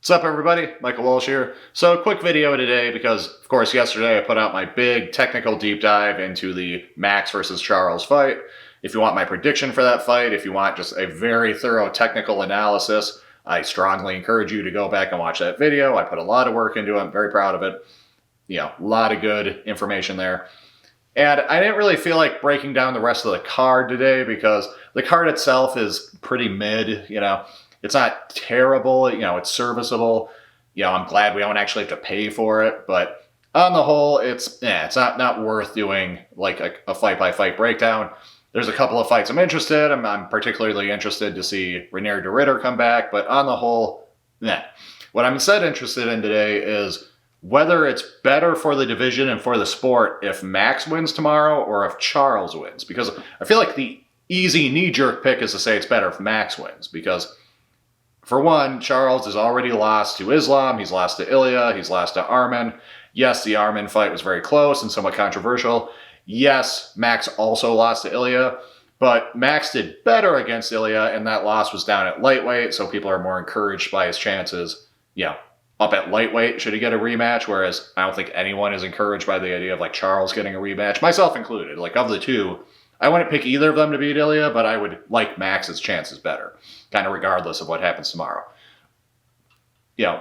What's up, everybody? Michael Walsh here. So, quick video today because, of course, yesterday I put out my big technical deep dive into the Max versus Charles fight. If you want my prediction for that fight, if you want just a very thorough technical analysis, I strongly encourage you to go back and watch that video. I put a lot of work into it. I'm very proud of it. A lot of good information there. And I didn't really feel like breaking down the rest of the card today because the card itself is pretty mid, It's not terrible, it's serviceable. I'm glad we don't actually have to pay for it, but on the whole, it's not worth doing like a fight-by-fight breakdown. There's a couple of fights I'm interested. I'm particularly interested to see Reinier de Ridder come back, but on the whole, What I'm instead interested in today is whether it's better for the division and for the sport if Max wins tomorrow or if Charles wins. Because I feel like the easy knee-jerk pick is to say it's better if Max wins, because for one, Charles has already lost to Islam, he's lost to Ilya, he's lost to Arman. Yes, the Arman fight was very close and somewhat controversial. Yes, Max also lost to Ilya, but Max did better against Ilya, and that loss was down at lightweight, so people are more encouraged by his chances, up at lightweight should he get a rematch, whereas I don't think anyone is encouraged by the idea of Charles getting a rematch, myself included. Of the two, I wouldn't pick either of them to beat Ilya, but I would like Max's chances better, kind of regardless of what happens tomorrow.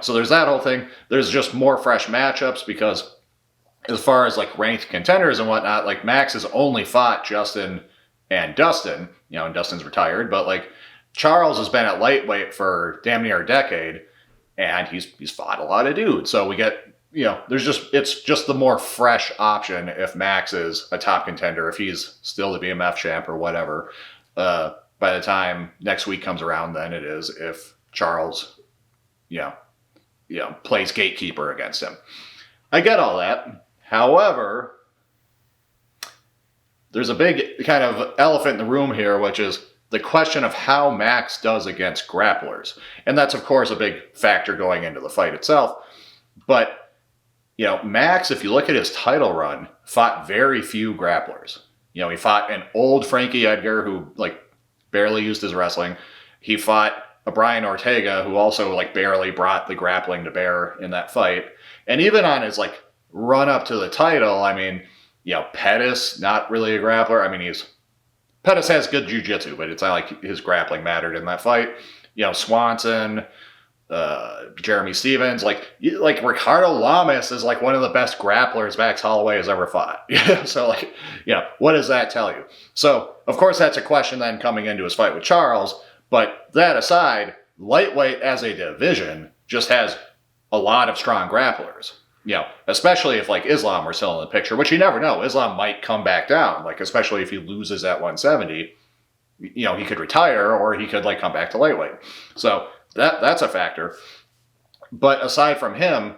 So there's that whole thing. There's just more fresh matchups because as far as ranked contenders and whatnot, Max has only fought Justin and Dustin, and Dustin's retired, but Charles has been at lightweight for damn near a decade, and he's fought a lot of dudes. So we get, it's just the more fresh option if Max is a top contender, if he's still the BMF champ or whatever. By the time next week comes around, then it is if Charles, plays gatekeeper against him. I get all that. However, there's a big kind of elephant in the room here, which is the question of how Max does against grapplers. And that's, of course, a big factor going into the fight itself. But, Max, if you look at his title run, fought very few grapplers. He fought an old Frankie Edgar who, barely used his wrestling. He fought a Brian Ortega who also, barely brought the grappling to bear in that fight. And even on his, run up to the title, Pettis, not really a grappler. Pettis has good jiu-jitsu, but it's not like his grappling mattered in that fight. Swanson, Jeremy Stevens, Ricardo Lamas is one of the best grapplers Max Holloway has ever fought. So what does that tell you? So of course that's a question then coming into his fight with Charles, but that aside, lightweight as a division just has a lot of strong grapplers. Especially if Islam were still in the picture, which you never know. Islam might come back down, especially if he loses at 170. He could retire or he could come back to lightweight. So that's a factor. But aside from him,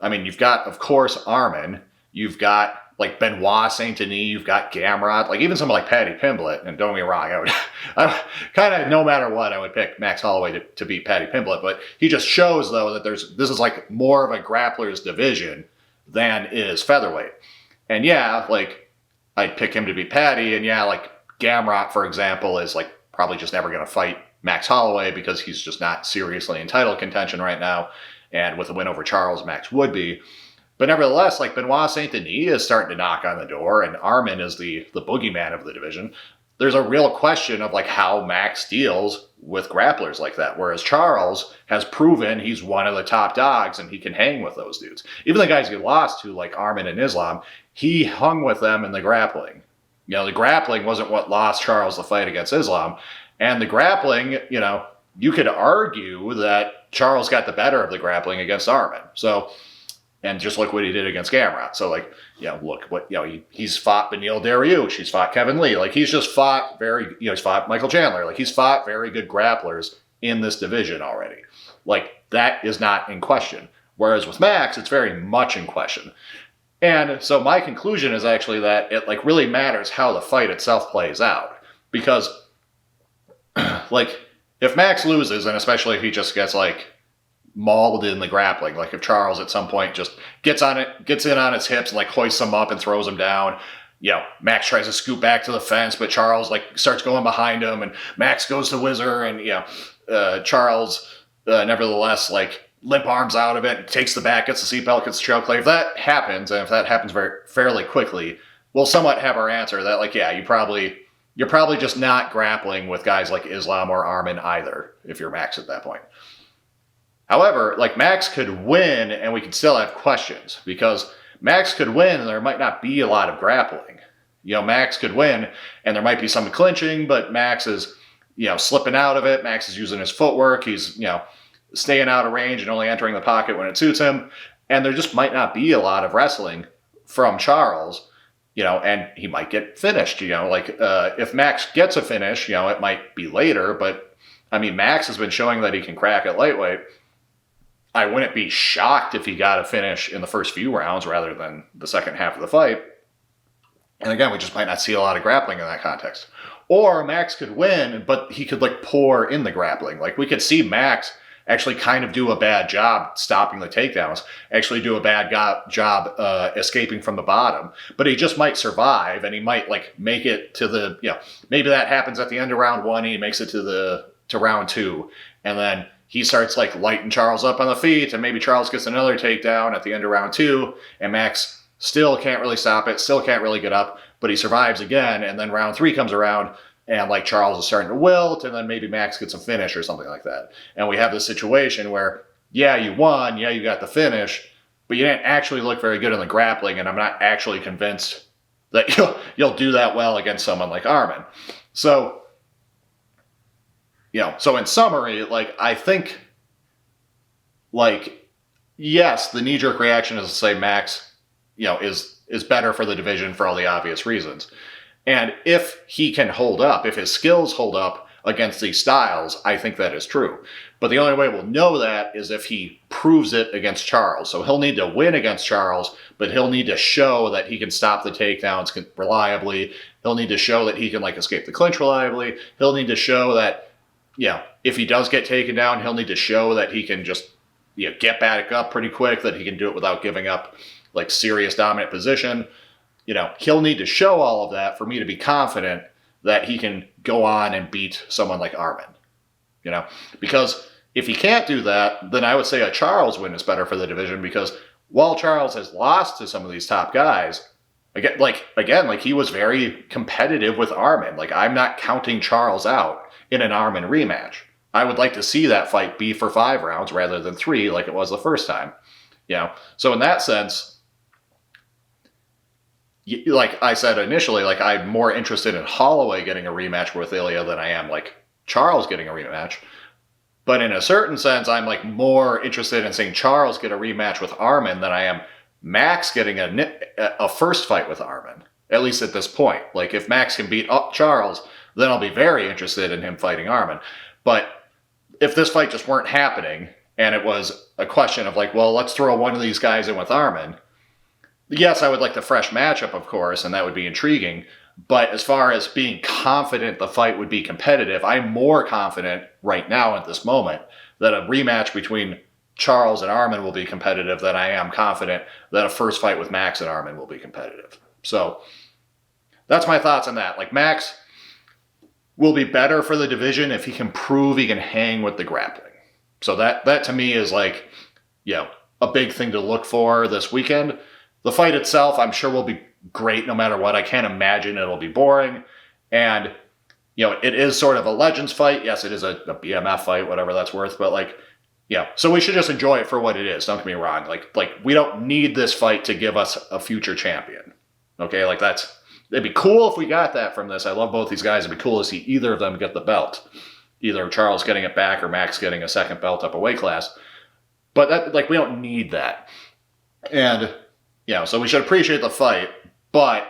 you've got, of course, Arman. You've got Benoit Saint Denis. You've got Gamrot. Even someone like Paddy Pimblett. And don't get me wrong, I kind of, no matter what, I would pick Max Holloway to beat Paddy Pimblett. But he just shows, though, that this is more of a grappler's division than is featherweight. And I'd pick him to beat Paddy. And Gamrot, for example, is probably just never going to fight Max Holloway because he's just not seriously in title contention right now. And with a win over Charles, Max would be. But nevertheless, Benoit Saint Denis is starting to knock on the door, and Arman is the boogeyman of the division. There's a real question of how Max deals with grapplers like that, whereas Charles has proven he's one of the top dogs and he can hang with those dudes. Even the guys he lost to, Arman and Islam, he hung with them in the grappling. The grappling wasn't what lost Charles the fight against Islam. And the grappling, you could argue that Charles got the better of the grappling against Arman. So, and just look what he did against Gamrot. So, look what, he's fought Beneil Dariush, he's fought Kevin Lee. He's just fought he's fought Michael Chandler. He's fought very good grapplers in this division already. That is not in question. Whereas with Max, it's very much in question. And so my conclusion is actually that it, really matters how the fight itself plays out. Because, if Max loses, and especially if he just gets, mauled in the grappling, if Charles at some point just gets in on his hips and hoists him up and throws him down, Max tries to scoot back to the fence, but Charles starts going behind him, and Max goes to whizzer, and Charles nevertheless limp arms out of it, takes the back, gets the seatbelt, gets the choke. Like if that happens, and if that happens fairly quickly, we'll somewhat have our answer that like, yeah, you're probably just not grappling with guys like Islam or Arman either if you're Max at that point. However, like Max could win and we could still have questions because Max could win and there might not be a lot of grappling. Max could win and there might be some clinching, but Max is, slipping out of it. Max is using his footwork. He's, staying out of range and only entering the pocket when it suits him. And there just might not be a lot of wrestling from Charles, and he might get finished, if Max gets a finish, it might be later, but I mean, Max has been showing that he can crack at lightweight. I wouldn't be shocked if he got a finish in the first few rounds rather than the second half of the fight. And again, we just might not see a lot of grappling in that context. Or Max could win, but he could pour in the grappling. Like we could see Max actually kind of do a bad job stopping the takedowns, actually do a bad job escaping from the bottom, but he just might survive and he might make it to the, maybe that happens at the end of round one, he makes it to round two, and then he starts lighting Charles up on the feet, and maybe Charles gets another takedown at the end of round two, and Max still can't really stop it, still can't really get up, but he survives again, and then round three comes around, and Charles is starting to wilt, and then maybe Max gets a finish or something like that. And we have this situation where, yeah, you won, yeah, you got the finish, but you didn't actually look very good in the grappling, and I'm not actually convinced that you'll do that well against someone like Arman. So, so in summary, I think, yes, the knee-jerk reaction is to say Max, is better for the division for all the obvious reasons. And if he can hold up, if his skills hold up against these styles, I think that is true. But the only way we'll know that is if he proves it against Charles. So he'll need to win against Charles, but he'll need to show that he can stop the takedowns reliably. He'll need to show that he can escape the clinch reliably. He'll need to show that, if he does get taken down, he'll need to show that he can just get back up pretty quick, that he can do it without giving up serious dominant position. He'll need to show all of that for me to be confident that he can go on and beat someone like Arman. Because if he can't do that, then I would say a Charles win is better for the division, because while Charles has lost to some of these top guys, again, he was very competitive with Arman. I'm not counting Charles out in an Arman rematch. I would like to see that fight be for 5 rounds rather than 3 like it was the first time. So in that sense, like I said initially, I'm more interested in Holloway getting a rematch with Ilya than I am Charles getting a rematch. But in a certain sense, I'm more interested in seeing Charles get a rematch with Arman than I am Max getting a first fight with Arman, at least at this point. If Max can beat Charles, then I'll be very interested in him fighting Arman. But if this fight just weren't happening and it was a question of let's throw one of these guys in with Arman, yes, I would like the fresh matchup, of course, and that would be intriguing. But as far as being confident the fight would be competitive, I'm more confident right now at this moment that a rematch between Charles and Arman will be competitive than I am confident that a first fight with Max and Arman will be competitive. So that's my thoughts on that. Max will be better for the division if he can prove he can hang with the grappling. So that to me is a big thing to look for this weekend. The fight itself, I'm sure, will be great no matter what. I can't imagine it'll be boring. And, it is sort of a Legends fight. Yes, it is a BMF fight, whatever that's worth. But, so we should just enjoy it for what it is. Don't get me wrong. We don't need this fight to give us a future champion. Okay, it'd be cool if we got that from this. I love both these guys. It'd be cool to see either of them get the belt. Either Charles getting it back or Max getting a second belt up a weight class. But that, we don't need that. And so we should appreciate the fight, but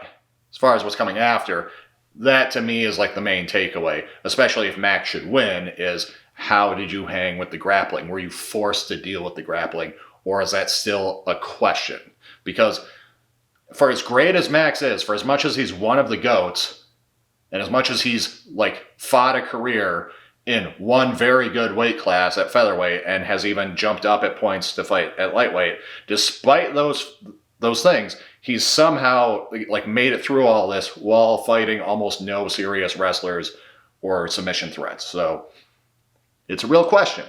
as far as what's coming after, that to me is the main takeaway, especially if Max should win, is how did you hang with the grappling? Were you forced to deal with the grappling, or is that still a question? Because for as great as Max is, for as much as he's one of the GOATs, and as much as he's fought a career in one very good weight class at featherweight and has even jumped up at points to fight at lightweight, despite those things, he's somehow made it through all this while fighting almost no serious wrestlers or submission threats. So it's a real question.